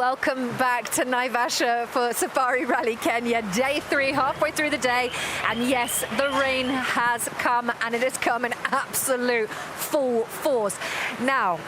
Welcome back to Naivasha for Safari Rally Kenya, day 3, halfway through the day. And yes, the rain has come, and it has come in absolute full force. Now,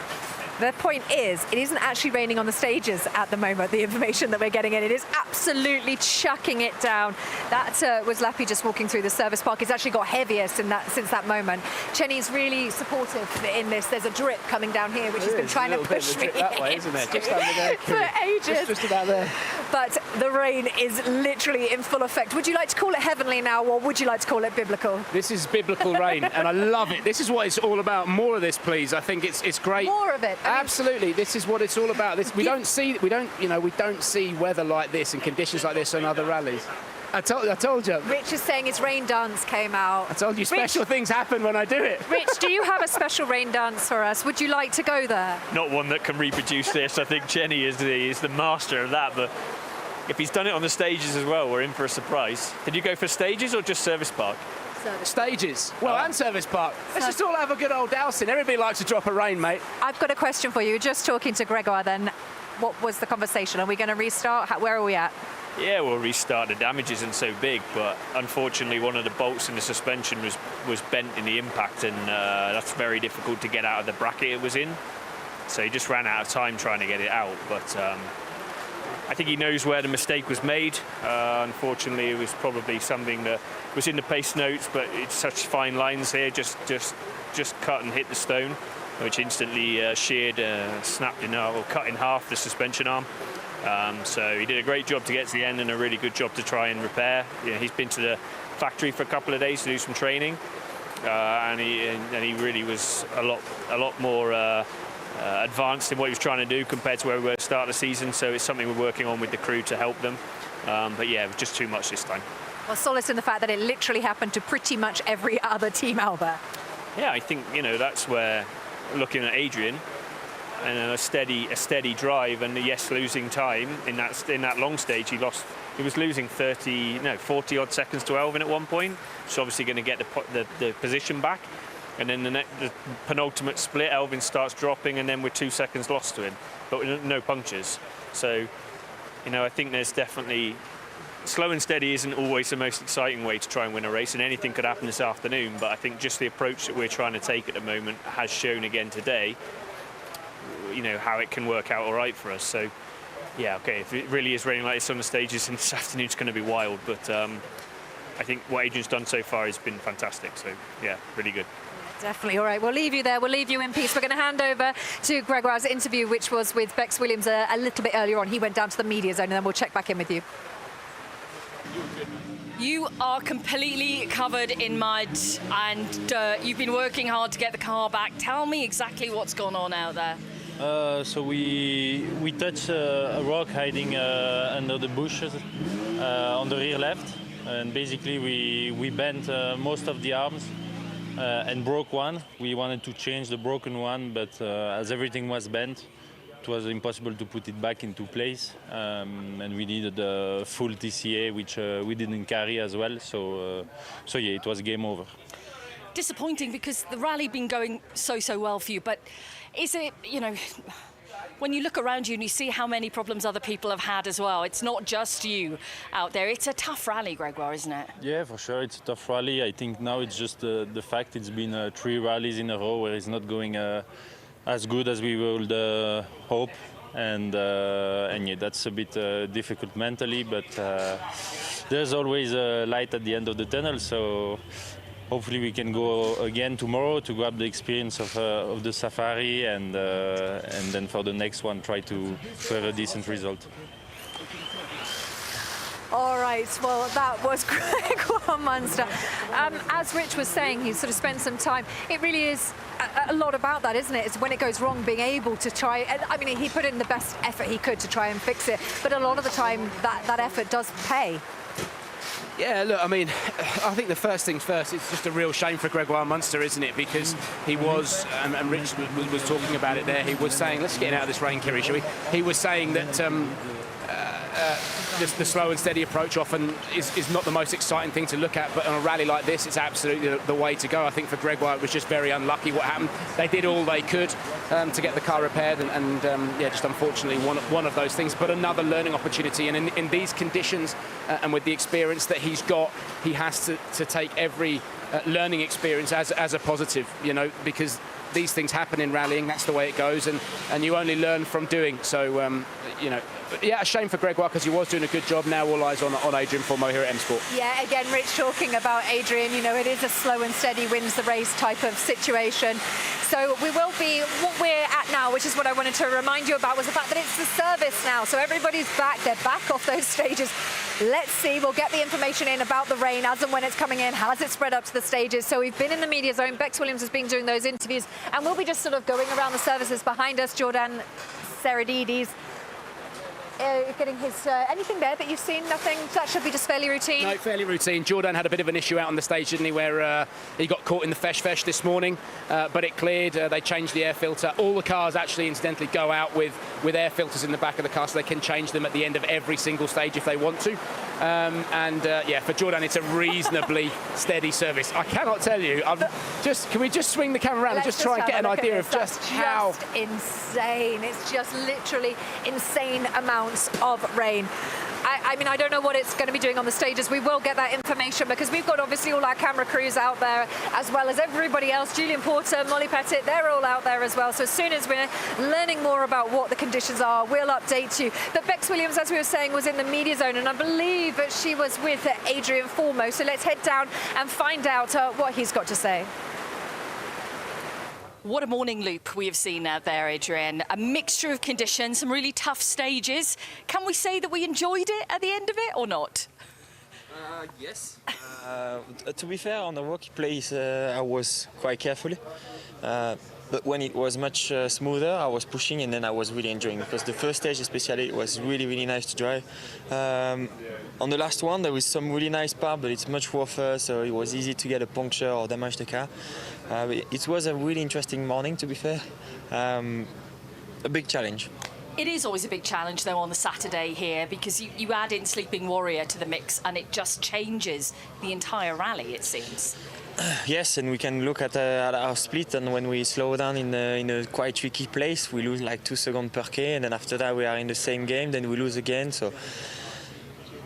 the point is, it isn't actually raining on the stages at the moment, the information that we're getting in. It is absolutely chucking it down. That was Lappi just walking through the service park. It's actually got heavier since that moment. Chenny's really supportive in this. There's a drip coming down here, which has been trying to push me that way, isn't it? Just over there. For ages. Just about there. But the rain is literally in full effect. Would you like to call it heavenly now, or would you like to call it biblical? This is biblical rain, and I love it. This is what it's all about. More of this, please. I think it's great. More of it. Absolutely. This is what it's all about. We don't see weather like this and conditions like this on other rallies. I told you. Rich is saying his rain dance came out. I told you special things happen when I do it. Rich, do you have a special rain dance for us? Would you like to go there? Not one that can reproduce this. I think Chenny is the master of that, but if he's done it on the stages as well, we're in for a surprise. Did you go for stages or just service park? Stages. Well, and service park. Let's just all have a good old dousing. Everybody likes a drop of rain, mate. I've got a question for you. Just talking to Gregoire then, what was the conversation? Are we going to restart? Where are we at? Yeah, we'll restart. The damage isn't so big, but unfortunately one of the bolts in the suspension was bent in the impact, and that's very difficult to get out of the bracket it was in. So he just ran out of time trying to get it out, but I think he knows where the mistake was made. Unfortunately, it was probably something that was in the pace notes, but it's such fine lines here, just cut and hit the stone, which instantly sheared, snapped in half, or cut in half the suspension arm. So he did a great job to get to the end and a really good job to try and repair. You know, he's been to the factory for a couple of days to do some training, and he really was a lot more advanced in what he was trying to do compared to where we were at the start of the season. So it's something we're working on with the crew to help them. But yeah, it was just too much this time. Well, solace in the fact that it literally happened to pretty much every other team out there. Yeah, I think, you know, that's where, looking at Adrien, and a steady drive, and yes, losing time in that long stage, he was losing 40 odd seconds to Elfyn at one point. So obviously going to get the position back, and then the penultimate split, Elfyn starts dropping, and then we're 2 seconds lost to him, but no punctures. So, you know, I think there's definitely, slow and steady isn't always the most exciting way to try and win a race, and anything could happen this afternoon. But I think just the approach that we're trying to take at the moment has shown again today, you know, how it can work out all right for us. So yeah, okay, if it really is raining like this on the stages, and this afternoon's going to be wild, but I think what Adrian's done so far has been fantastic. So yeah, really good. Definitely. All right, we'll leave you there. We'll leave you in peace. We're going to hand over to Gregoire's interview, which was with Bex Williams a little bit earlier on. He went down to the media zone, and then we'll check back in with you. You are completely covered in mud and dirt. You've been working hard to get the car back. Tell me exactly what's gone on out there. So we touched a rock hiding under the bushes on the rear left, and basically we bent most of the arms and broke one. We wanted to change the broken one, but as everything was bent, it was impossible to put it back into place, and we needed a full TCA, which we didn't carry as well. So yeah, it was game over. Disappointing, because the rally been going so well for you, but is it, you know, when you look around you and you see how many problems other people have had as well, it's not just you out there. It's a tough rally, Gregoire, isn't it? Yeah, for sure, it's a tough rally. I think now it's just the fact it's been 3 rallies in a row where it's not going as good as we would hope, and yeah, that's a bit difficult mentally, but there's always a light at the end of the tunnel, so hopefully we can go again tomorrow to grab the experience of the safari, and then for the next one try to have a decent result. All right, well, that was Gregoire Munster. As Rich was saying, he sort of spent some time. It really is a lot about that, isn't it? It's when it goes wrong, being able to try. I mean, he put in the best effort he could to try and fix it, but a lot of the time that effort does pay. Yeah, look, I mean, I think the first things first, it's just a real shame for Gregoire Munster, isn't it? Because he was, and Rich was talking about it there, he was saying, let's get out of this rain, Kerry, shall we? He was saying that the slow and steady approach often is not the most exciting thing to look at, but on a rally like this, it's absolutely the way to go. I think for Gregoire, it was just very unlucky what happened. They did all they could to get the car repaired, and just unfortunately one of those things. But another learning opportunity, and in these conditions and with the experience that he's got, he has to take every learning experience as a positive, because these things happen in rallying. That's the way it goes, and you only learn from doing. So, a shame for Gregoire because he was doing a good job. Now all eyes on Adrien Fourmaux here at M Sport. Yeah, again, Rich talking about Adrien, it is a slow and steady wins the race type of situation. So we will be, what we're at now, which is what I wanted to remind you about, was the fact that it's the service now. So everybody's back, they're back off those stages. Let's see, we'll get the information in about the rain as and when it's coming in. Has it spread up to the stages? So we've been in the media zone. Bex Williams has been doing those interviews, and we'll be just sort of going around the services behind us. Jordan Seradides getting his, anything there that you've seen? Nothing? That should be just fairly routine? No, fairly routine. Jordan had a bit of an issue out on the stage, didn't he, where he got caught in the fesh this morning, but it cleared. They changed the air filter. All the cars actually incidentally go out with air filters in the back of the car, so they can change them at the end of every single stage if they want to. For Jordan, it's a reasonably steady service. I cannot tell you. Can we just swing the camera around and just try and get an idea of just how insane. It's just literally insane amounts of rain. I mean, I don't know what it's going to be doing on the stages. We will get that information because we've got obviously all our camera crews out there as well as everybody else. Julian Porter, Molly Pettit, they're all out there as well. So as soon as we're learning more about what the conditions are, we'll update you. But Bex Williams, as we were saying, was in the media zone, and I believe that she was with Adrien Fourmaux. So let's head down and find out what he's got to say. What a morning loop we have seen out there, Adrien. A mixture of conditions, some really tough stages. Can we say that we enjoyed it at the end of it or not? Yes. To be fair, on the rocky place, I was quite careful. But when it was much smoother, I was pushing, and then I was really enjoying, because the first stage especially, it was really, really nice to drive. On the last one, there was some really nice part, but it's much rougher, so it was easy to get a puncture or damage the car. It was a really interesting morning, to be fair. A big challenge. It is always a big challenge, though, on the Saturday here, because you add in Sleeping Warrior to the mix, and it just changes the entire rally, it seems. Yes, and we can look at our split, and when we slow down in a quite tricky place, we lose like 2 seconds per K, and then after that we are in the same game, then we lose again. So,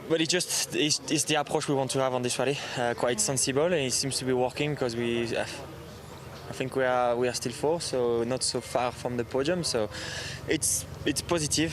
but it's the approach we want to have on this rally, quite sensible, and it seems to be working because I think we are still 4th, so not so far from the podium. So it's positive.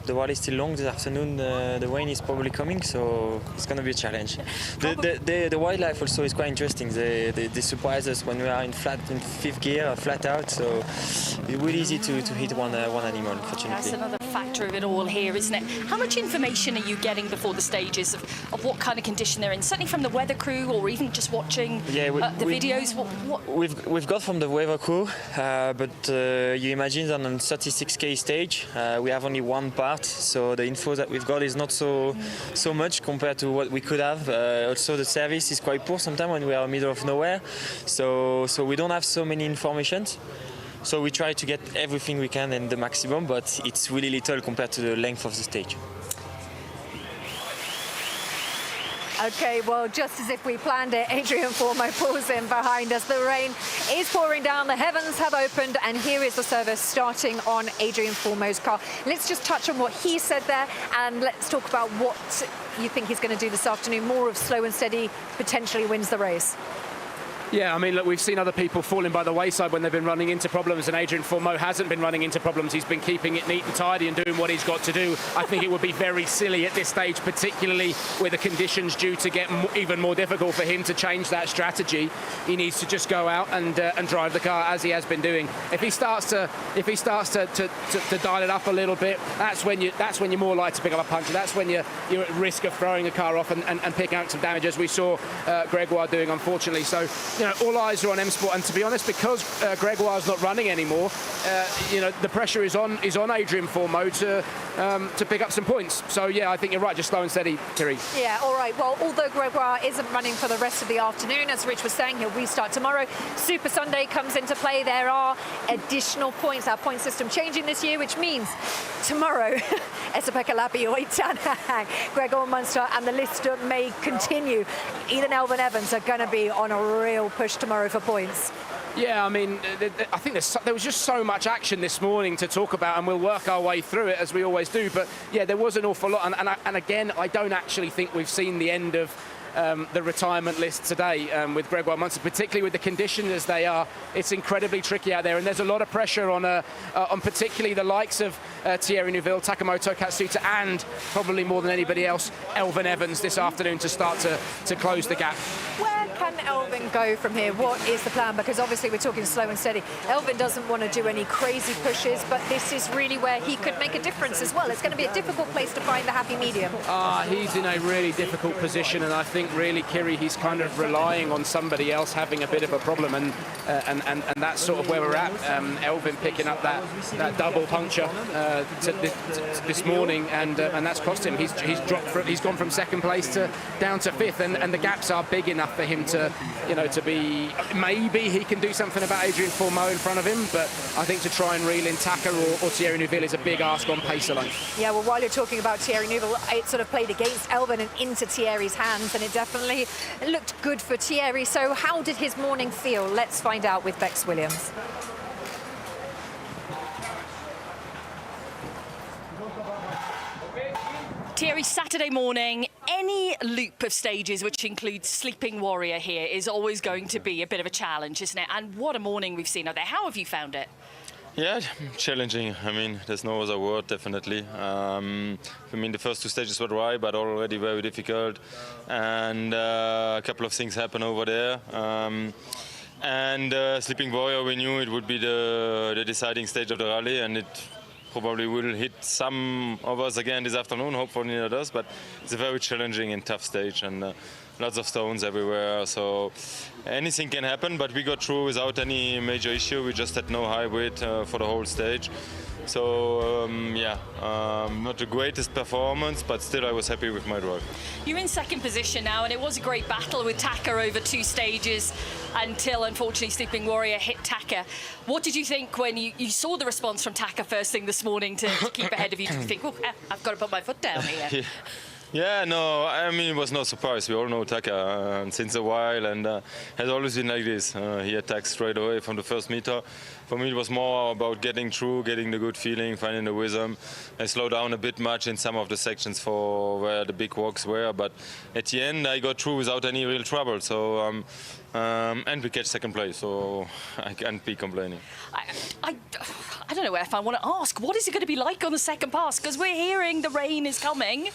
The rally is still long this afternoon. The rain is probably coming, so it's going to be a challenge. The wildlife also is quite interesting. They surprise us when we are in 5th gear, flat out. So it's really easy to hit one animal, unfortunately. That's another factor of it all here, isn't it? How much information are you getting before the stages of what kind of condition they're in? Certainly from the weather crew, or even just watching the videos. We've got from the weather crew, but you imagine that on 36K stage, we have only one part. So the info that we've got is not so much compared to what we could have. Also, the service is quite poor sometimes when we are in the middle of nowhere. So we don't have so many informations. So we try to get everything we can and the maximum, but it's really little compared to the length of the stage. Okay, well, just as if we planned it, Adrien Fourmaux pulls in behind us. The rain is pouring down, the heavens have opened, and here is the service starting on Adrien Fourmaux's car. Let's just touch on what he said there, and let's talk about what you think he's going to do this afternoon. More of slow and steady potentially wins the race. Yeah, I mean, look, we've seen other people falling by the wayside when they've been running into problems, and Adrien Fourmaux hasn't been running into problems. He's been keeping it neat and tidy and doing what he's got to do. I think it would be very silly at this stage, particularly with the conditions due to get even more difficult for him to change that strategy. He needs to just go out and drive the car as he has been doing. If he starts to dial it up a little bit, that's when you're more likely to pick up a puncture. That's when you're at risk of throwing a car off and picking out some damage, as we saw Gregoire doing, unfortunately. So all eyes are on M Sport, and to be honest, because Gregoire's not running anymore, the pressure is on Adrien Fourmaux to pick up some points. So yeah, I think you're right, just slow and steady, Thierry. Yeah, all right. Well, although Gregoire isn't running for the rest of the afternoon, as Rich was saying, he'll restart tomorrow. Super Sunday comes into play. There are additional points. Our point system changing this year, which means tomorrow, Esapekka Lappi, Ott Tanak, Gregoire Munster, and the list may continue. Even Elfyn Evans are going to be on a real push tomorrow for points. Yeah, I mean, I think there was just so much action this morning to talk about, and we'll work our way through it as we always do. But yeah, there was an awful lot, and again, I don't actually think we've seen the end of the retirement list today with Gregoire Munster, particularly with the conditions as they are. It's incredibly tricky out there, and there's a lot of pressure on particularly the likes of Thierry Neuville, Takamoto Katsuta, and probably more than anybody else, Elfyn Evans this afternoon to start to close the gap. Where can Elfyn go from here? What is the plan? Because obviously we're talking slow and steady. Elfyn doesn't want to do any crazy pushes, but this is really where he could make a difference as well. It's going to be a difficult place to find the happy medium. He's in a really difficult position, and I think really, Kiri, he's kind of relying on somebody else having a bit of a problem, and that's sort of where we're at. Elfyn picking up that double puncture this morning, and that's cost him. He's gone from second place down to fifth, and the gaps are big enough for him to be. Maybe he can do something about Adrien Fourmaux in front of him, but I think to try and reel in Taka or Thierry Neuville is a big ask on pace alone. Yeah, well, while you're talking about Thierry Neuville, it sort of played against Elfyn and into Thierry's hands, and it definitely looked good for Thierry. So how did his morning feel? Let's find out with Bex Williams. Thierry, Saturday morning, any loop of stages which includes Sleeping Warrior here is always going to be a bit of a challenge, isn't it? And what a morning we've seen out there. How have you found it? Yeah, challenging. I mean, there's no other word, definitely. I mean, the first two stages were dry, but already very difficult. And a couple of things happened over there. Sleeping Warrior, we knew it would be the deciding stage of the rally, and it probably will hit some of us again this afternoon, hopefully not us, but it's a very challenging and tough stage, and lots of stones everywhere, so anything can happen, but we got through without any major issue. We just had no high weight for the whole stage. So, not the greatest performance, but still I was happy with my drive. You're in second position now, and it was a great battle with Taka over two stages until, unfortunately, Sleeping Warrior hit Taka. What did you think when you saw the response from Taka first thing this morning to keep ahead of you? Did you think, oh, I've got to put my foot down here? Yeah, no, I mean, it was no surprise. We all know Taka since a while, and has always been like this. He attacks straight away from the first meter. For me, it was more about getting through, getting the good feeling, finding the rhythm. I slowed down a bit much in some of the sections for where the big walks were, but at the end, I got through without any real trouble. So, and we catch second place, so I can't be complaining. I don't know if I want to ask, what is it going to be like on the second pass? Because we're hearing the rain is coming.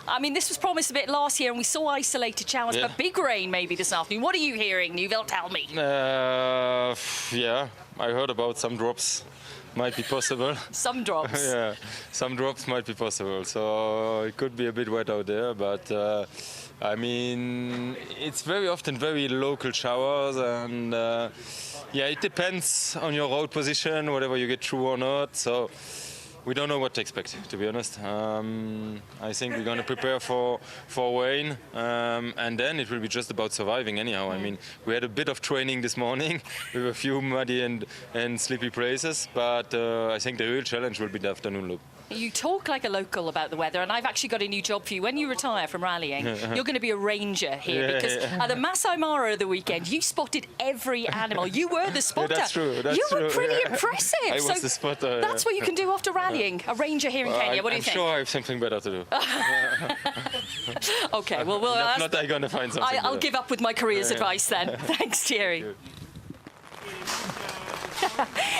I mean, this was promised a bit last year, and we saw isolated showers, but big rain maybe this afternoon. What are you hearing, Neuville? Tell me. Yeah, I heard about some drops. Might be possible. Some drops. Yeah, some drops might be possible. So it could be a bit wet out there, but I mean, it's very often very local showers, and yeah, it depends on your road position, whether you get through or not. So we don't know what to expect, to be honest. I think we're going to prepare for rain, and then it will be just about surviving anyhow. I mean, we had a bit of training this morning with a few muddy and sleepy places, but I think the real challenge will be the afternoon loop. You talk like a local about the weather, and I've actually got a new job for you. When you retire from rallying, you're going to be a ranger here, because at the Masai Mara of the weekend, you spotted every animal. You were the spotter. Yeah, that's true. You were pretty impressive. I was the spotter. That's what you can do after rallying, a ranger here in Kenya. What do you think? I'm sure I have something better to do. Okay, well, not I'm going to find something I'll give up with my career's advice then. Thanks, Thierry.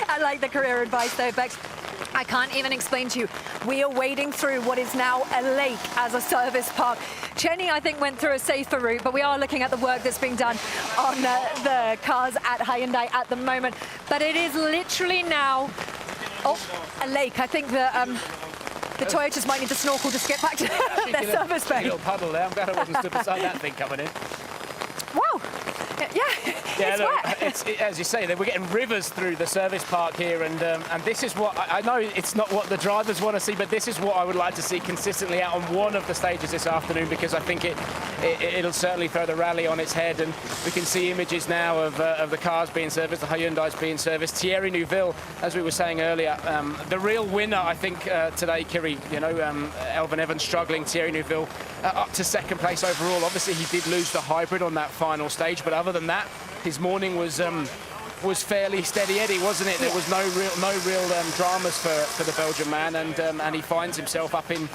I like the career advice though, Bex. I can't even explain to you. We are wading through what is now a lake as a service park. Cheney, I think, went through a safer route, but we are looking at the work that's being done on the cars at Hyundai at the moment. But it is literally now, a lake. I think the Toyotas might need to snorkel to get back to their service bay. Little puddle there. I'm glad I wasn't stood beside that thing coming in. Wow. It's wet. As you say, we're getting rivers through the service park here, and this is what I know. It's not what the drivers want to see, but this is what I would like to see consistently out on one of the stages this afternoon, because I think it'll certainly throw the rally on its head. And we can see images now of the cars being serviced, the Hyundais being serviced. Thierry Neuville, as we were saying earlier, the real winner, I think, today, Kiri. Elfyn Evans struggling, Thierry Neuville up to second place overall. Obviously, he did lose the hybrid on that final stage, but other than that, his morning was fairly steady Eddie, wasn't it? There was no real dramas for the Belgian man, and he finds himself up in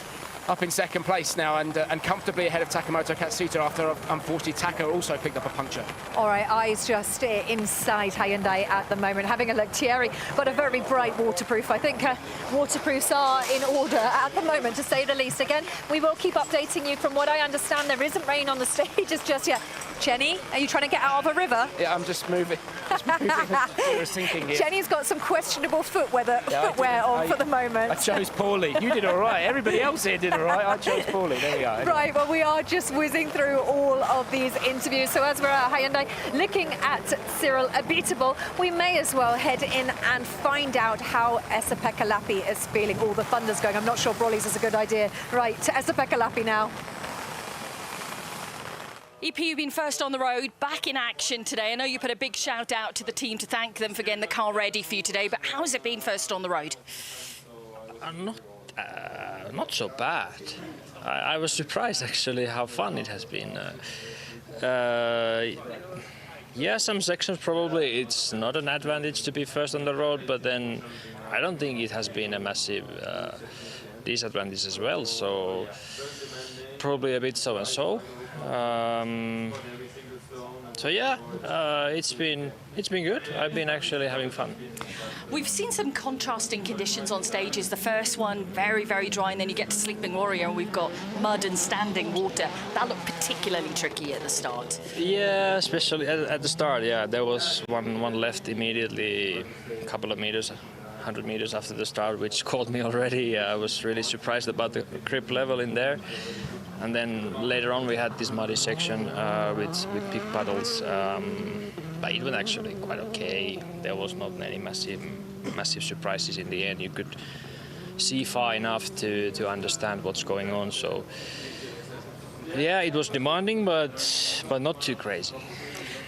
second place now, and comfortably ahead of Takamoto Katsuta after, unfortunately, Taka also picked up a puncture. All right, eyes just inside Hyundai at the moment. Having a look, Thierry got a very bright waterproof. I think waterproofs are in order at the moment, to say the least. Again, we will keep updating you. From what I understand, there isn't rain on the stages just yet. Jenny, are you trying to get out of a river? Yeah, I'm just moving. We're sinking here. Jenny's got some questionable footwear on for the moment. I chose poorly. You did all right. Everybody else here did all right. I chose poorly. There we are. Right, well, we are just whizzing through all of these interviews. So as we're at Hyundai looking at Cyril Abiteboul, we may as well head in and find out how Esapekka Lappi is feeling. All the thunder's going. I'm not sure Brolly's is a good idea. Right, to Esapekka Lappi now. EP, you've been first on the road, back in action today. I know you put a big shout out to the team to thank them for getting the car ready for you today, but how has it been first on the road? Not so bad. I was surprised actually how fun it has been. Yeah, some sections probably it's not an advantage to be first on the road, but then I don't think it has been a massive disadvantage as well. So probably a bit so and so. So yeah, it's been good. I've been actually having fun. We've seen some contrasting conditions on stages. The first one very, very dry, and then you get to Sleeping Warrior and we've got mud and standing water. That looked particularly tricky at the start. Yeah, especially at the start. Yeah, there was one left immediately, a couple of meters, 100 meters after the start, which caught me already. I was really surprised about the grip level in there. And then later on we had this muddy section with big puddles, but it was actually quite okay. There was not any massive surprises in the end. You could see far enough to understand what's going on. So yeah, it was demanding, but not too crazy.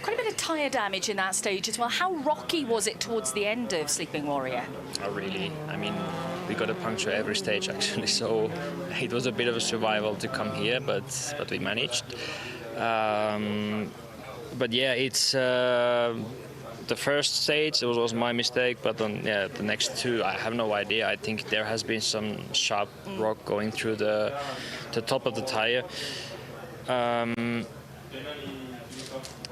Quite a bit of tyre damage in that stage as well. How rocky was it towards the end of Sleeping Warrior? Oh, really? I mean, we got a puncture every stage actually, so it was a bit of a survival to come here, but we managed. But yeah, it's the first stage it was my mistake, but on the next two I have no idea. I think there has been some sharp rock going through the top of the tire.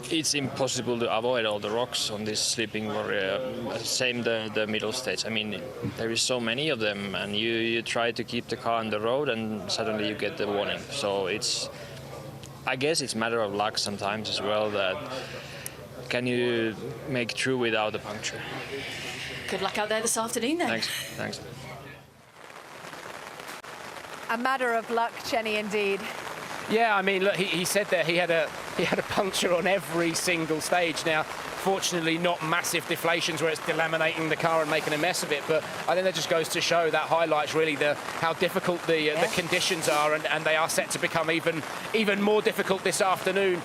It's impossible to avoid all the rocks on this Sleeping Warrior. Same the middle stage. I mean, there is so many of them, and you try to keep the car on the road, and suddenly you get the warning. So I guess it's a matter of luck sometimes as well. That can you make through without a puncture? Good luck out there this afternoon, then. Thanks. A matter of luck, Jenny, indeed. Yeah, I mean, look, he said there he had a puncture on every single stage. Now, fortunately, not massive deflations where it's delaminating the car and making a mess of it. But I think that just goes to show, that highlights really how difficult the conditions are, and they are set to become even more difficult this afternoon.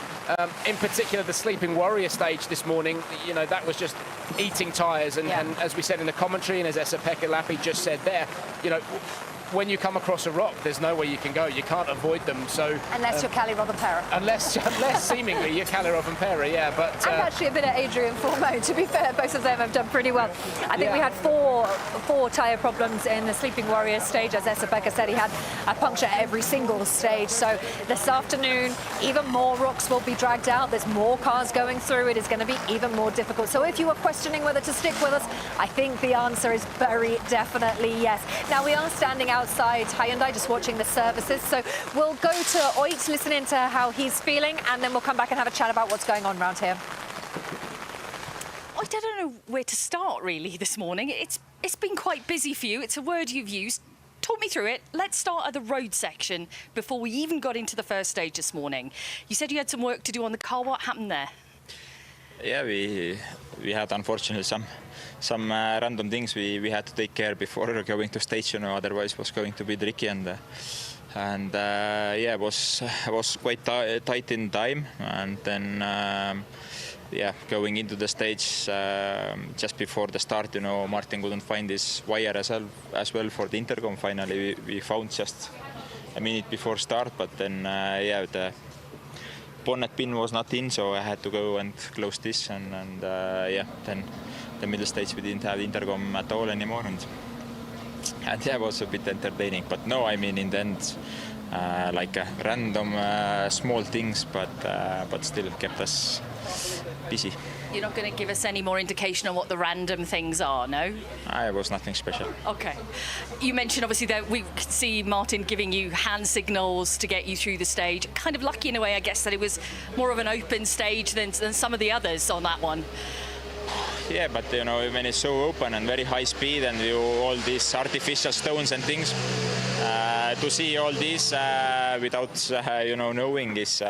In particular, the Sleeping Warrior stage this morning, that was just eating tyres. And as we said in the commentary, and as Esapekka Lappi just said there, when you come across a rock, there's nowhere you can go. You can't avoid them. So unless you're Kalle Rovanpera. Unless seemingly you're Kalle Rovanpera, yeah. But and actually a bit of Adrien Fourmaux. To be fair, both of them have done pretty well. I think we had four tyre problems in the Sleeping Warrior stage. As Esapekka said, he had a puncture at every single stage. So this afternoon, even more rocks will be dragged out. There's more cars going through. It is going to be even more difficult. So if you were questioning whether to stick with us, I think the answer is very definitely yes. Now we are standing outside Hyundai just watching the services, so we'll go to Ott, listen into how he's feeling, and then we'll come back and have a chat about what's going on around here. I don't know where to start really this morning. It's been quite busy for you. It's a word you've used. Talk me through it. Let's start at the road section before we even got into the first stage this morning. You said you had some work to do on the car. What happened there? Yeah, we had unfortunately some random things we had to take care before going to stage, otherwise it was going to be tricky, and yeah, it was quite tight in time, and then yeah, going into the stage just before the start, Martin couldn't find his wire as well for the intercom. Finally we found just a minute before start, but then yeah, the bonnet pin was not in, so I had to go and close this, and yeah, then the middle stage we didn't have intercom at all anymore, and yeah, it was a bit entertaining. But no, I mean, in the end, like random small things, but still kept us busy. You're not going to give us any more indication on what the random things are, no? It was nothing special. Okay. You mentioned obviously that we could see Martin giving you hand signals to get you through the stage. Kind of lucky in a way, I guess, that it was more of an open stage than some of the others on that one. Yeah, but when it's so open and very high speed and all these artificial stones and things, to see all this without knowing is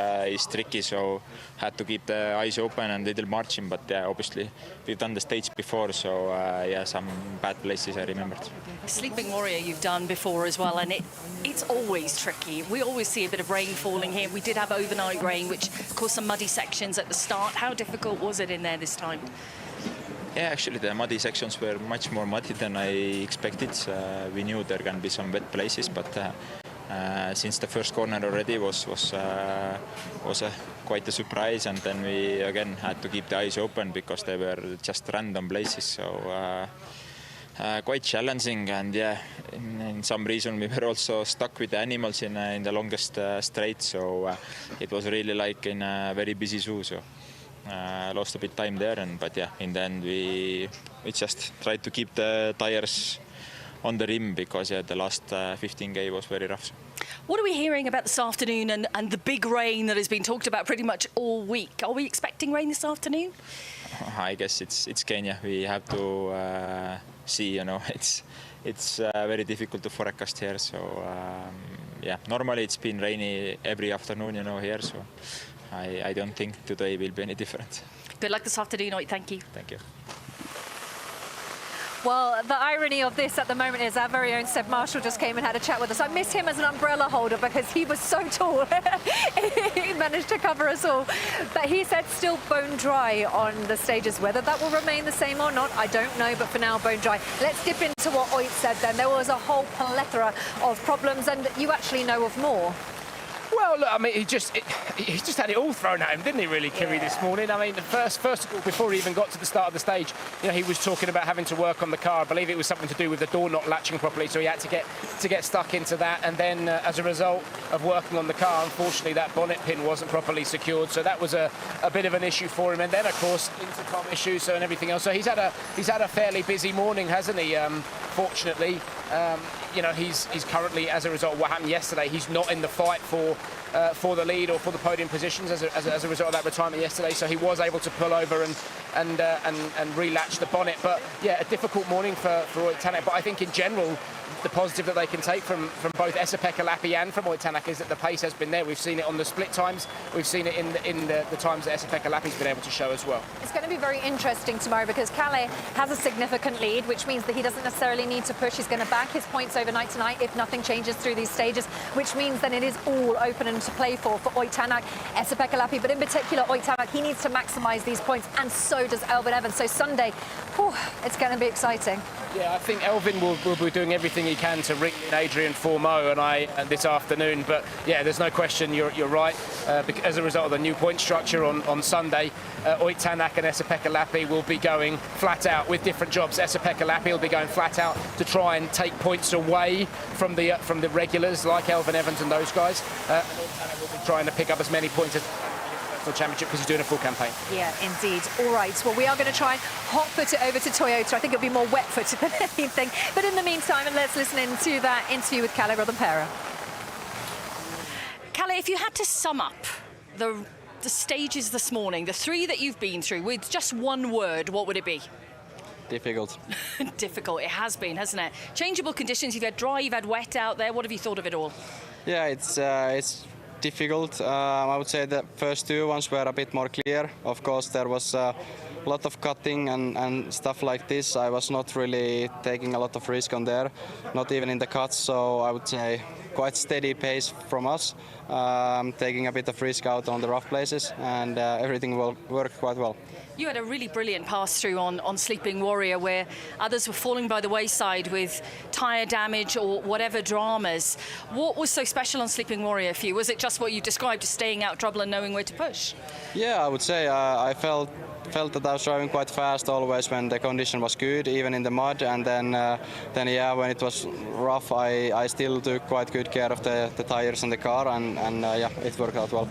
tricky. So had to keep the eyes open and little marching. But obviously we've done the stage before, so yeah, some bad places I remembered. Sleeping Warrior you've done before as well, and it's always tricky. We always see a bit of rain falling here. We did have overnight rain, which caused some muddy sections at the start. How difficult was it in there this time? Yeah, actually the muddy sections were much more muddy than I expected. We knew there can be some wet places, but since the first corner already was quite a surprise, and then we again had to keep the eyes open because they were just random places. So quite challenging, and yeah, in some reason we were also stuck with the animals in the longest straight. So it was really like in a very busy zoo. So. Lost a bit time there, but yeah, in the end we just tried to keep the tires on the rim because yeah, the last 15K was very rough. What are we hearing about this afternoon and the big rain that has been talked about pretty much all week? Are we expecting rain this afternoon? I guess it's Kenya. We have to see. It's very difficult to forecast here. So yeah, normally it's been rainy every afternoon, here. So. I don't think today will be any different. Good luck this afternoon, Ott. Thank you. Thank you. Well, the irony of this at the moment is our very own Seb Marshall just came and had a chat with us. I miss him as an umbrella holder because he was so tall. He managed to cover us all. But he said still bone dry on the stages. Whether that will remain the same or not, I don't know. But for now, bone dry. Let's dip into what Ott said then. There was a whole plethora of problems, and you actually know of more. Well, look, I mean, he just had it all thrown at him, didn't he, really, Kiri, this morning? I mean, first of all, before he even got to the start of the stage, he was talking about having to work on the car. I believe it was something to do with the door not latching properly, so he had to get stuck into that. And then, as a result of working on the car, unfortunately, that bonnet pin wasn't properly secured, so that was a bit of an issue for him. And then, of course, intercom issues and everything else. So he's had a fairly busy morning, hasn't he? Fortunately, he's currently, as a result of what happened yesterday, he's not in the fight for the lead or for the podium positions as a result of that retirement yesterday. So he was able to pull over and relatch the bonnet. But yeah, a difficult morning for Ott Tanak. But I think in general, the positive that they can take from both Esapekka Lappi and from Ott Tanak is that the pace has been there. We've seen it on the split times. We've seen it in the times that Esapekka Lappi's been able to show as well. It's going to be very interesting tomorrow because Kalle has a significant lead, which means that he doesn't necessarily need to push. He's going to back his points overnight tonight if nothing changes through these stages, which means then it is all open and to play for Ott Tanak, Esapekka Lappi, but in particular Ott Tanak, he needs to maximise these points, and so does Elfyn Evans. So Sunday, it's going to be exciting. Yeah, I think Elfyn will be doing everything he can to ring in Adrien Fourmaux and this afternoon. But yeah, there's no question, you're right. As a result of the new point structure on Sunday, Ott Tanak and Esapekka Lappi will be going flat out with different jobs. Esapekka Lappi will be going flat out to try and take points away from the regulars like Elfyn Evans and those guys. And Ott Tanak will be trying to pick up as many points as championship because he's doing a full campaign. Yeah, indeed. All right, well, we are going to try and hot-foot it over to Toyota. I think it'll be more wet-footed than anything. But in the meantime, let's listen in to that interview with Kalle Rovanpera. Kalle, if you had to sum up the stages this morning, the three that you've been through, with just one word, what would it be? Difficult. Difficult, it has been, hasn't it? Changeable conditions, you've had dry, you've had wet out there. What have you thought of it all? Yeah, it's difficult. I would say the first two ones were a bit more clear. Of course, there was a lot of cutting and stuff like this. I was not really taking a lot of risk on there, not even in the cuts. So I would say quite steady pace from us, taking a bit of risk out on the rough places, and everything will work quite well. You had a really brilliant pass through on Sleeping Warrior where others were falling by the wayside with tyre damage or whatever dramas. What was so special on Sleeping Warrior for you? Was it just what you described as staying out trouble and knowing where to push? Yeah, I would say I felt that I was driving quite fast always when the condition was good, even in the mud, and then yeah, when it was rough, I still took quite good care of the tires and the car, and yeah, it worked out well.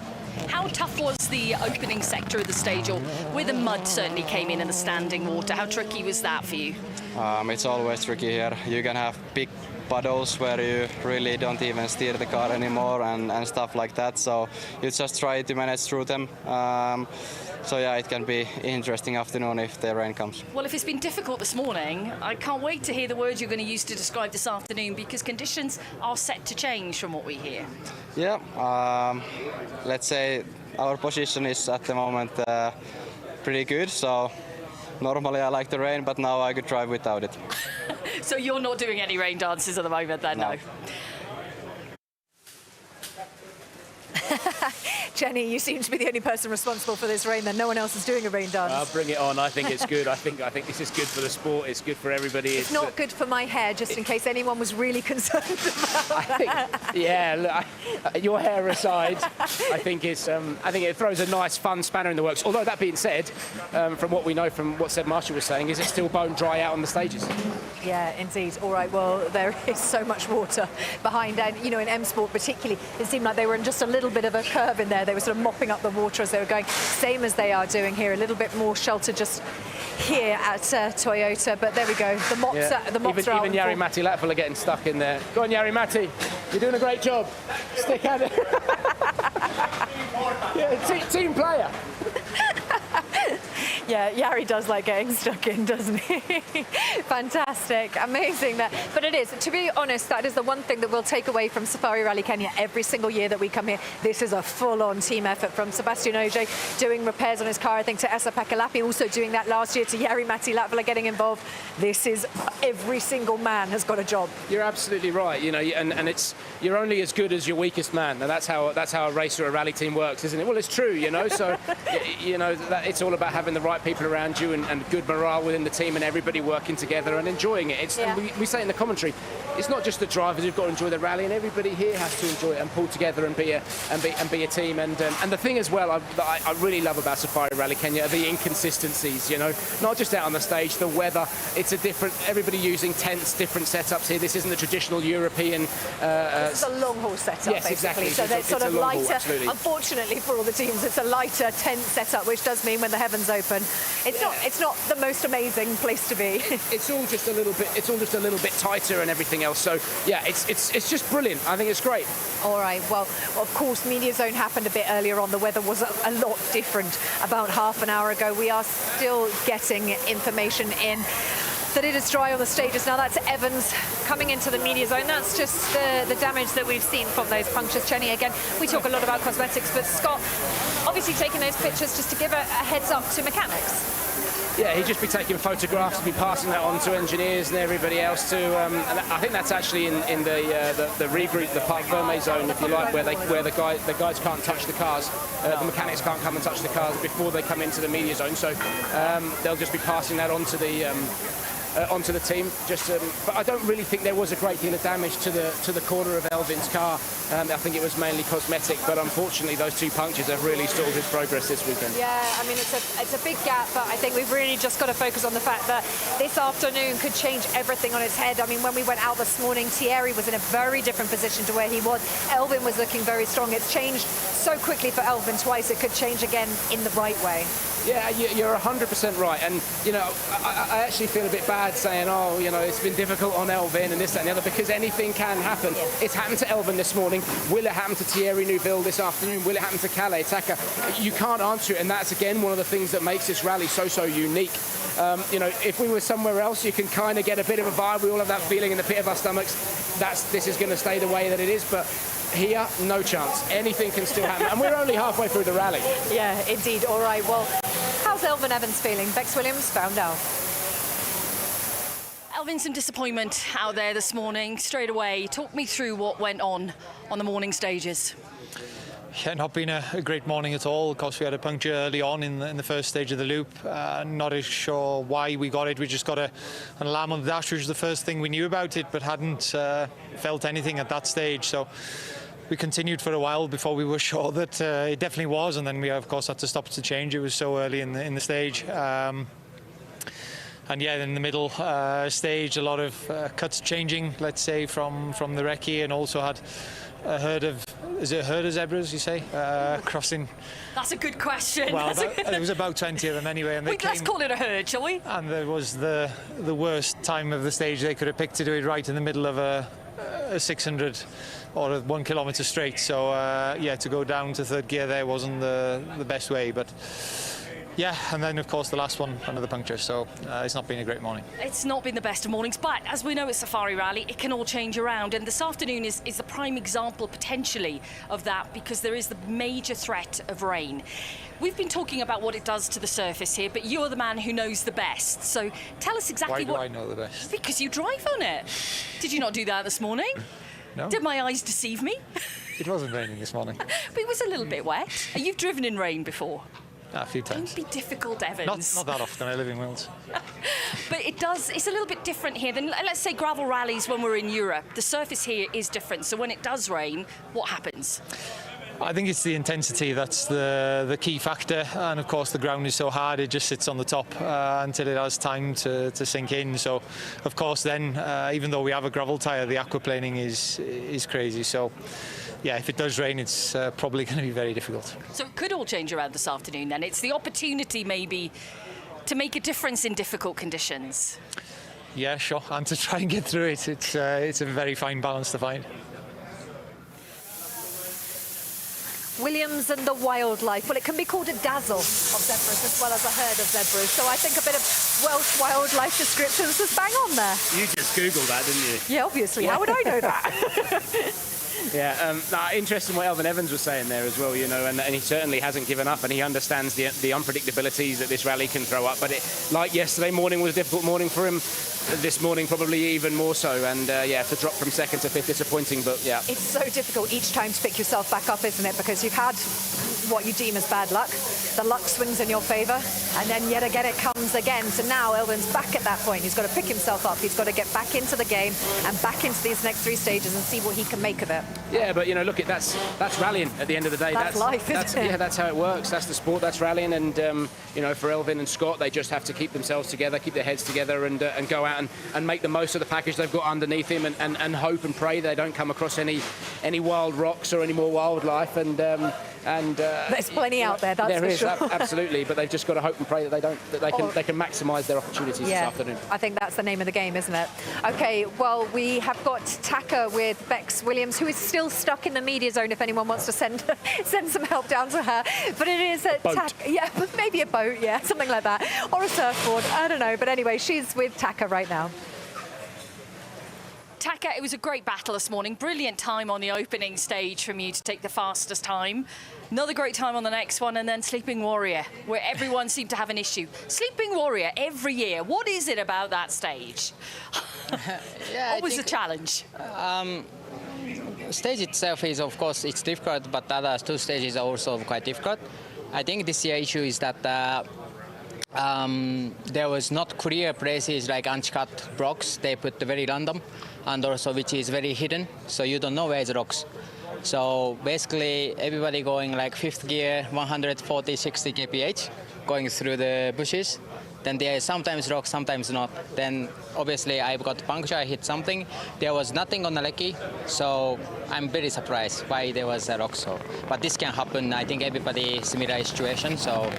How tough was the opening sector of the stage, or where the mud certainly came in and the standing water? How tricky was that for you? It's always tricky here. You can have big puddles where you really don't even steer the car anymore and stuff like that, so you just try to manage through them. So yeah, it can be interesting afternoon if the rain comes. Well, if it's been difficult this morning, I can't wait to hear the words you're going to use to describe this afternoon, because conditions are set to change from what we hear. Yeah, let's say our position is at the moment pretty good, so normally I like the rain, but now I could drive without it. So you're not doing any rain dances at the moment then, no? Jenny, you seem to be the only person responsible for this rain, then no one else is doing a rain dance. Bring it on. I think it's good. I think this is good for the sport. It's good for everybody. It's not good for my hair, just in case anyone was really concerned about that. Yeah, look, your hair aside, I think it throws a nice, fun spanner in the works. Although that being said, from what we know from what Seb Marshall was saying, is it still bone dry out on the stages? Yeah, indeed. All right, well, there is so much water behind, and you know, in M Sport particularly, it seemed like they were in just a little bit of a curve in there. They were sort of mopping up the water as they were going, same as they are doing here, a little bit more shelter just here at Toyota, but there we go. The mops, yeah. The mops even Jari-Matti Latvala are getting stuck in there. Go on, Jari-Matti, you're doing a great job. Stick at it. Yeah, team player. Yeah, Jari does like getting stuck in, doesn't he? Fantastic, amazing that. But it is, to be honest, that is the one thing that we'll take away from Safari Rally Kenya every single year that we come here. This is a full-on team effort from Sebastian Ogier doing repairs on his car, I think, to Esapekka Lappi, also doing that last year, to Jari-Matti Latvala getting involved. This is, every single man has got a job. You're absolutely right, you know, and it's, you're only as good as your weakest man, and that's how a race or a rally team works, isn't it? Well, it's true, you know, so, you know, that it's all about having the right people around you and good morale within the team and everybody working together and enjoying it. And we say in the commentary, it's not just the drivers who've got to enjoy the rally, and everybody here has to enjoy it and pull together and be a team. And the thing as well I really love about Safari Rally Kenya are the inconsistencies. You know, not just out on the stage, the weather. It's a different. Everybody using tents, different setups here. This isn't the traditional European. It's a long haul setup, yes, basically. Exactly. So they're sort of lighter. Haul, unfortunately for all the teams, it's a lighter tent setup, which does mean when the heavens open, it's not the most amazing place to be. It's all just a little bit. It's all just a little bit tighter and everything else. So yeah, it's just brilliant. I think it's great. All right. Well, of course, Media Zone happened a bit earlier on. The weather was a lot different about half an hour ago. We are still getting information in that it is dry on the stages. Now that's Evans coming into the media zone. That's just the damage that we've seen from those punctures. Jenny, again, we talk a lot about cosmetics, but Scott obviously taking those pictures just to give a heads up to mechanics. Yeah, he'd just be taking photographs, be passing that on to engineers and everybody else too. And I think that's actually in the regroup, the Parc Fermé zone, if you like, where the guys can't touch the cars, the mechanics can't come and touch the cars before they come into the media zone. So they'll just be passing that on to the team. But I don't really think there was a great deal of damage to the corner of Elfyn's car. I think it was mainly cosmetic, but unfortunately those two punctures have really stalled his progress this weekend. Yeah, I mean, it's a big gap, but I think we've really just got to focus on the fact that this afternoon could change everything on its head. I mean, when we went out this morning, Thierry was in a very different position to where he was. Elfyn was looking very strong. It's changed so quickly for Elfyn twice. It could change again in the right way. Yeah, you're 100% right, and you know, I actually feel a bit bad saying, oh, you know, it's been difficult on Elfyn and this, that, and the other, because anything can happen. Yeah. It's happened to Elfyn this morning. Will it happen to Thierry Neuville this afternoon? Will it happen to Kalle Rovanpera? You can't answer it, and that's again one of the things that makes this rally so unique. You know, if we were somewhere else, you can kind of get a bit of a vibe. We all have that feeling in the pit of our stomachs. This is going to stay the way that it is, but here, no chance. Anything can still happen. And we're only halfway through the rally. Yeah, indeed. All right, well, how's Elfyn Evans feeling? Bex Williams found out. Elfyn, some disappointment out there this morning. Straight away, talk me through what went on the morning stages. Yeah, not been a great morning at all. Of course, we had a puncture early on in the first stage of the loop. Not as sure why we got it. We just got an alarm on the dash, which was the first thing we knew about it, but hadn't felt anything at that stage. So we continued for a while before we were sure that it definitely was, and then we, of course, had to stop to change. It was so early in the stage. And yeah, in the middle stage, a lot of cuts changing, let's say, from the recce, and also had a herd of, is it a herd of zebras, you say, crossing? That's a good question. Well, it was about 20 of them anyway. And let's call it a herd, shall we? And there was the worst time of the stage they could have picked to do it right in the middle of a 600 or a 1 kilometre straight. So, yeah, to go down to third gear there wasn't the best way, but yeah, and then of course the last one, another puncture, so it's not been a great morning. It's not been the best of mornings, but as we know at Safari Rally, it can all change around, and this afternoon is the prime example potentially of that, because there is the major threat of rain. We've been talking about what it does to the surface here, but you're the man who knows the best, so tell us exactly Why do I know the best? Because you drive on it. Did you not do that this morning? No. Did my eyes deceive me? It wasn't raining this morning. But it was a little bit wet. You've driven in rain before? A few times. Don't be difficult, Evans. Not that often. I live in Wales. But it's a little bit different here than, let's say, gravel rallies when we're in Europe. The surface here is different. So when it does rain, what happens? I think it's the intensity that's the key factor, and of course the ground is so hard it just sits on the top until it has time to sink in. So of course then, even though we have a gravel tyre, the aquaplaning is crazy. So yeah, if it does rain, it's probably going to be very difficult. So it could all change around this afternoon then. It's the opportunity maybe to make a difference in difficult conditions. Yeah, sure, and to try and get through it. It's a very fine balance to find. Williams and the wildlife. Well, it can be called a dazzle of zebras as well as a herd of zebras. So I think a bit of Welsh wildlife descriptions was bang on there. You just Googled that, didn't you? Yeah, obviously. How would I know that? Yeah, interesting what Elfyn Evans was saying there as well, you know, and he certainly hasn't given up, and he understands the unpredictabilities that this rally can throw up. But like yesterday morning was a difficult morning for him, this morning probably even more so. And yeah, to drop from second to fifth, disappointing, but yeah. It's so difficult each time to pick yourself back up, isn't it? Because you've had what you deem as bad luck. The luck swings in your favour, and then yet again it comes again. So now Elfyn's back at that point. He's got to pick himself up. He's got to get back into the game and back into these next three stages and see what he can make of it. Yeah, but you know, look, that's rallying at the end of the day. That's life, isn't it? Yeah, that's how it works. That's the sport. That's rallying, and you know, for Elfyn and Scott, they just have to keep themselves together, keep their heads together, and go out and make the most of the package they've got underneath him, and hope and pray they don't come across any wild rocks or any more wildlife. And there's plenty out there. That's there for is, sure. Absolutely, but they've just got to hope and pray that they can maximise their opportunities this afternoon. I think that's the name of the game, isn't it? Okay, well, we have got Taka with Bex Williams, who is still stuck in the media zone. If anyone wants to send some help down to her, but it is a boat. Yeah, maybe a boat, yeah, something like that, or a surfboard. I don't know, but anyway, she's with Taka right now. Taka, it was a great battle this morning. Brilliant time on the opening stage from you to take the fastest time. Another great time on the next one, and then Sleeping Warrior, where everyone seemed to have an issue. Sleeping Warrior every year. What is it about that stage? What was the challenge? Stage itself is, of course, it's difficult, but the other two stages are also quite difficult. I think this year issue is that there was not clear places like uncut rocks. They put very random, and also which is very hidden, so you don't know where the rocks. So basically everybody going like fifth gear, 140, 60 kph, going through the bushes. Then there is sometimes rocks, sometimes not. Then obviously I've got puncture, I hit something. There was nothing on the recce, so I'm very surprised why there was a rock. So, but this can happen. I think everybody similar situation. So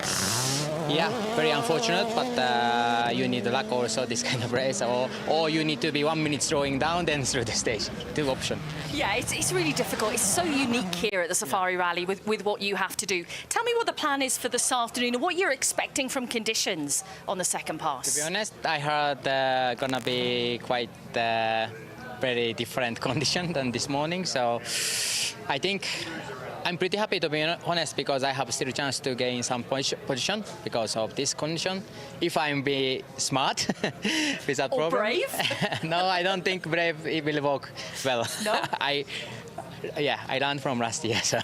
yeah, very unfortunate, but you need luck also this kind of race, or you need to be 1 minute slowing down then through the stage. Two options. Yeah, it's really difficult. It's so unique here at the Safari Rally with what you have to do. Tell me what the plan is for this afternoon and what you're expecting from conditions on the second pass. To be honest, I heard gonna be quite very different condition than this morning. So I think I'm pretty happy, to be honest, because I have still a chance to gain some position because of this condition. If I'm be smart without or problem. brave? No, I don't think brave it will work well. No? I learned from last year, so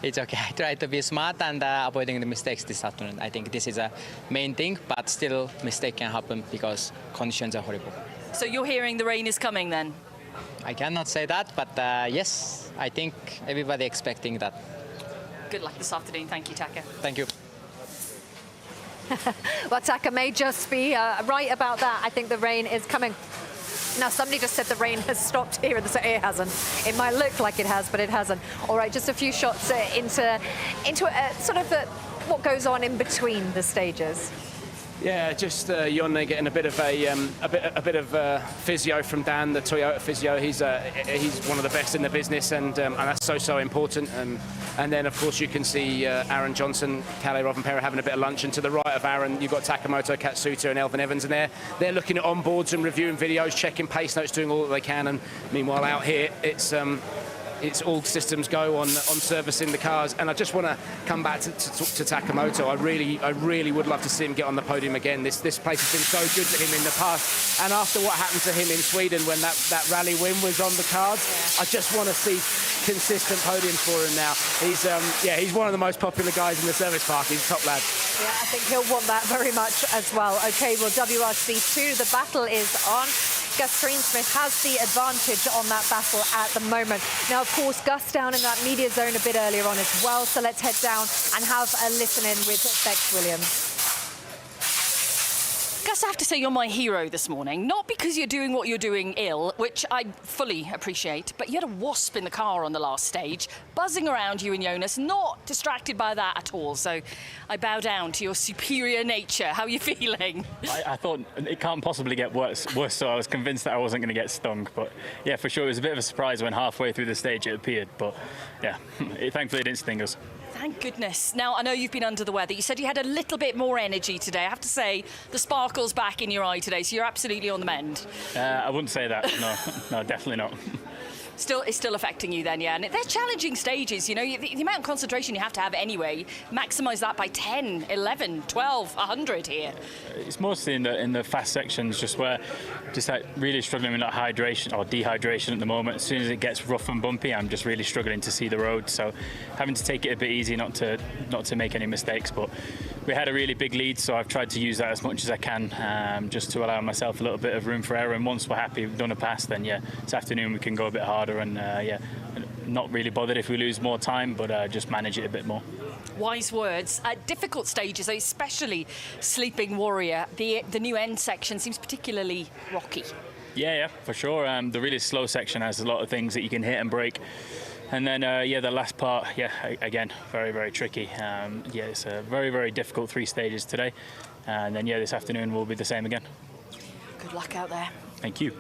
it's okay. I try to be smart and avoiding the mistakes this afternoon. I think this is a main thing, but still mistake can happen because conditions are horrible. So you're hearing the rain is coming then? I cannot say that, but yes, I think everybody expecting that. Good luck this afternoon. Thank you, Taka. Thank you. Well, Taka may just be right about that. I think the rain is coming. Now, somebody just said the rain has stopped here, and it hasn't. It might look like it has, but it hasn't. All right, just a few shots into sort of what goes on in between the stages. Yeah, just Jonne getting a bit of physio from Dan, the Toyota physio. He's one of the best in the business, and that's so important. And then of course you can see Aaron Johnson, Kalle Rovanpera having a bit of lunch, and to the right of Aaron you've got Takamoto Katsuta and Elfyn Evans, and they're looking at onboards and reviewing videos, checking pace notes, doing all that they can. And meanwhile out here it's all systems go on servicing the cars. And I just want to come back to Takamoto. I really would love to see him get on the podium again. This place has been so good to him in the past, and after what happened to him in Sweden when that rally win was on the cards, I just want to see consistent podiums for him now. He's one of the most popular guys in the service park. He's a top lad. Yeah, I think he'll want that very much as well. Okay, well, WRC 2, the battle is on. Gus Greensmith has the advantage on that battle at the moment. Now, of course, Gus down in that media zone a bit earlier on as well, so let's head down and have a listen in with Bex Williams. Gus, I have to say you're my hero this morning, not because you're doing what you're doing ill, which I fully appreciate, but you had a wasp in the car on the last stage, buzzing around you and Jonas, not distracted by that at all. So I bow down to your superior nature. How are you feeling? I thought it can't possibly get worse, so I was convinced that I wasn't going to get stung. But yeah, for sure, it was a bit of a surprise when halfway through the stage it appeared. But yeah, thankfully it didn't sting us. Thank goodness. Now, I know you've been under the weather. You said you had a little bit more energy today. I have to say, the sparkle's back in your eye today, so you're absolutely on the mend. I wouldn't say that. No, definitely not. It's still affecting you then, yeah. And they're challenging stages, you know, the amount of concentration you have to have anyway, maximise that by 10, 11, 12, 100 here. It's mostly in the fast sections, just like really struggling with that hydration or dehydration at the moment. As soon as it gets rough and bumpy, I'm just really struggling to see the road. So having to take it a bit easy, not to make any mistakes. But we had a really big lead, so I've tried to use that as much as I can, just to allow myself a little bit of room for error. And once we're happy, we've done a pass, then yeah, this afternoon we can go a bit harder and not really bothered if we lose more time, but just manage it a bit more. Wise words. At difficult stages, especially Sleeping Warrior, the new end section seems particularly rocky. Yeah, for sure. The really slow section has a lot of things that you can hit and break. And then, the last part, again, very, very tricky. It's a very, very difficult 3 stages today. And then, this afternoon will be the same again. Good luck out there. Thank you.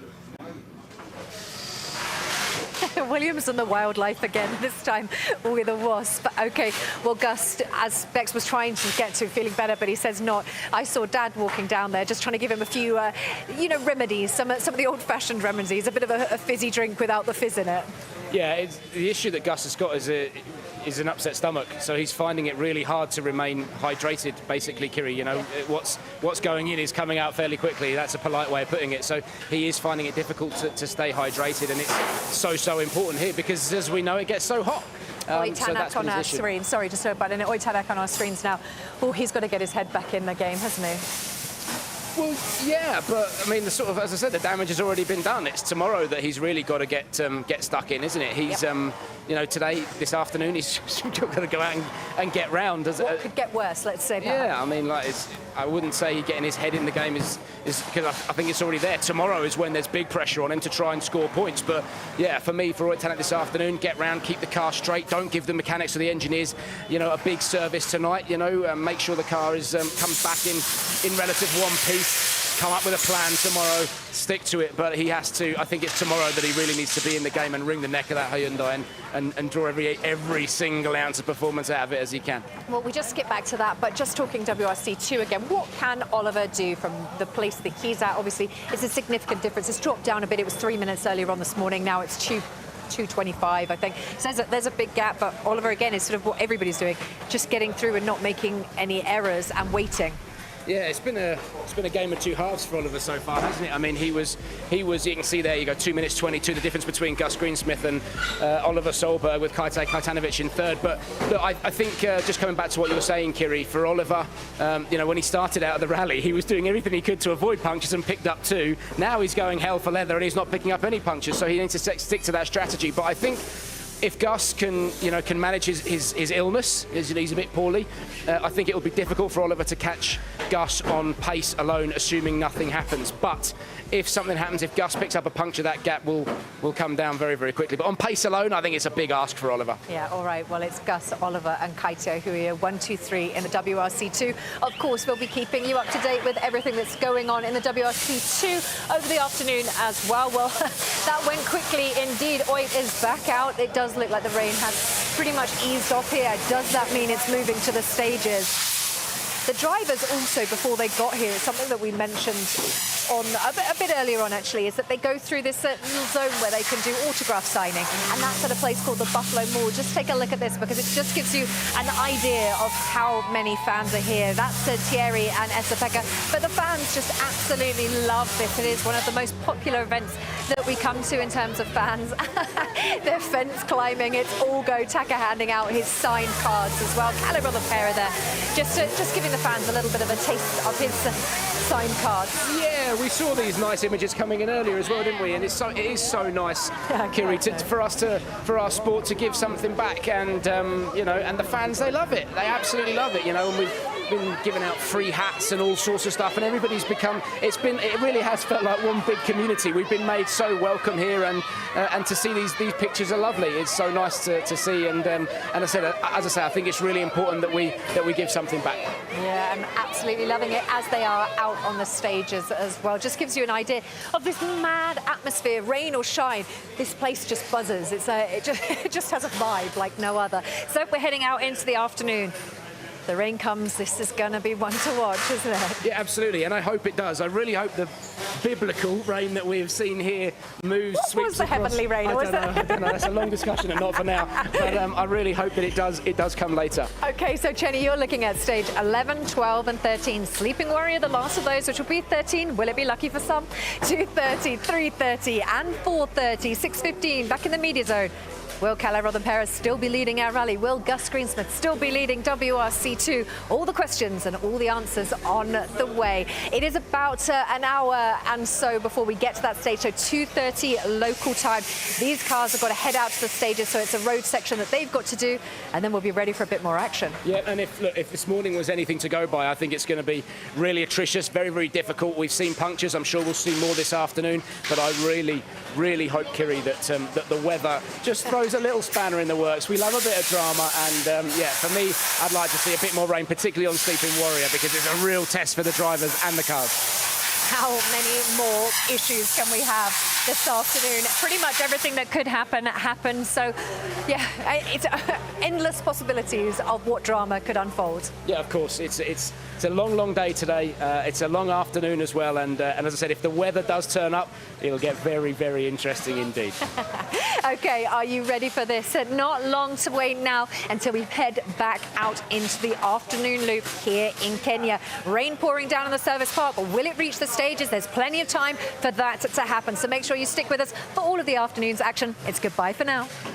Williams and the wildlife again, this time with a wasp. Okay, well, Gus, as Bex was trying to get to feeling better, but he says not. I saw Dad walking down there, just trying to give him a few, remedies, some of the old-fashioned remedies, a bit of a fizzy drink without the fizz in it. Yeah, the issue that Gus has got is an upset stomach, so he's finding it really hard to remain hydrated, basically, Kiri. You know, what's going in is coming out fairly quickly. That's a polite way of putting it. So he is finding it difficult to stay hydrated, and it's so important here because, as we know, it gets so hot. Ott Tanak on our screen. Sorry, just a button. Ott Tanak on our screens now. Oh, he's got to get his head back in the game, hasn't he? Well, yeah, but I mean, as I said, the damage has already been done. It's tomorrow that he's really got to get stuck in, isn't it? He's, today, this afternoon, he's got to go out and get round. What could get worse? Let's say that. Yeah, I mean, I wouldn't say getting his head in the game is because I think it's already there. Tomorrow is when there's big pressure on him to try and score points. But yeah, for me, for Ott Tanak this afternoon, get round, keep the car straight, don't give the mechanics or the engineers, a big service tonight. Make sure the car is comes back in relative one piece. come up with a plan tomorrow, stick to it, but he has to. I think it's tomorrow that he really needs to be in the game and wring the neck of that Hyundai and draw every single ounce of performance out of it as he can. Well, we just skip back to that, but just talking WRC2 again, what can Oliver do from the place that he's at? Obviously, it's a significant difference. It's dropped down a bit. It was 3 minutes earlier on this morning. Now it's 2:25, I think. So there's a big gap, but Oliver, again, is sort of what everybody's doing, just getting through and not making any errors and waiting. Yeah, it's been a game of two halves for Oliver so far, hasn't it? I mean, he was. You can see there, you go 2 minutes 22, the difference between Gus Greensmith and Oliver Solberg with Kajtanovic in third. But look, I think just coming back to what you were saying, Kiri, for Oliver, when he started out of the rally, he was doing everything he could to avoid punctures and picked up 2. Now he's going hell for leather and he's not picking up any punctures, so he needs to stick to that strategy. But I think if Gus can manage his illness, he's a bit poorly, I think it will be difficult for Oliver to catch Gus on pace alone, assuming nothing happens. But if something happens, if Gus picks up a puncture, that gap will come down very, very quickly. But on pace alone, I think it's a big ask for Oliver. Yeah, all right. Well, it's Gus, Oliver and Kaito who are 1, 2, 3 in the WRC2. Of course, we'll be keeping you up to date with everything that's going on in the WRC2 over the afternoon as well. Well, that went quickly indeed. Ott is back out. It does look like the rain has pretty much eased off here. Does that mean it's moving to the stages? The drivers also, before they got here, something that we mentioned on a bit earlier on actually, is that they go through this little zone where they can do autograph signing, and that's at a place called the Buffalo Mall. Just take a look at this because it just gives you an idea of how many fans are here. That's Thierry and Esapekka, but the fans just absolutely love this. It is one of the most popular events that we come to in terms of fans. They're fence climbing, it's all go. Taka handing out his signed cards as well. Kalle Rovanpera there, just giving the fans a little bit of a taste of his signed cards. Yeah, we saw these nice images coming in earlier as well, didn't we? And it is so nice, Kiri, for our sport to give something back, and and the fans, they love it. They absolutely love it. And we've been giving out free hats and all sorts of stuff, and everybody's become. It really has felt like one big community. We've been made so welcome here, and to see these pictures are lovely. It's so nice to see, and as I say, I think it's really important that we give something back. Yeah, I'm absolutely loving it, as they are out on the stages as well. Just gives you an idea of this mad atmosphere, rain or shine. This place just buzzes. It just has a vibe like no other. So we're heading out into the afternoon. The rain comes, this is going to be one to watch, isn't it? Yeah, absolutely, and I hope it does. I really hope the biblical rain that we have seen here moves. What was the heavenly rain? I don't know. That's a long discussion and not for now. But I really hope that it does come later. Okay, so Chenny, you're looking at stage 11, 12 and 13. Sleeping Warrior, the last of those, which will be 13. Will it be lucky for some? 2:30, 3:30 and 4:30, 6:15, back in the media zone. Will Kalle Rovanpera still be leading our rally? Will Gus Greensmith still be leading WRC2? All the questions and all the answers on the way. It is about an hour and so before we get to that stage, so 2:30 local time. These cars have got to head out to the stages, so it's a road section that they've got to do, and then we'll be ready for a bit more action. Yeah, and if this morning was anything to go by, I think it's going to be really atrocious, very, very difficult. We've seen punctures. I'm sure we'll see more this afternoon, but I really, really hope, Kiri, that the weather just throws a little spanner in the works. We love a bit of drama, and for me, I'd like to see a bit more rain, particularly on Sleeping Warrior, because it's a real test for the drivers and the cars. How many more issues can we have this afternoon? Pretty much everything that could happen happened. So, yeah, it's endless possibilities of what drama could unfold. Yeah, of course. It's a long, long day today. It's a long afternoon as well. And as I said, if the weather does turn up, it'll get very, very interesting indeed. Okay, are you ready for this? Not long to wait now until we head back out into the afternoon loop here in Kenya. Rain pouring down in the service park, but will it reach the stages? There's plenty of time for that to happen. So make sure you stick with us for all of the afternoon's action. It's goodbye for now.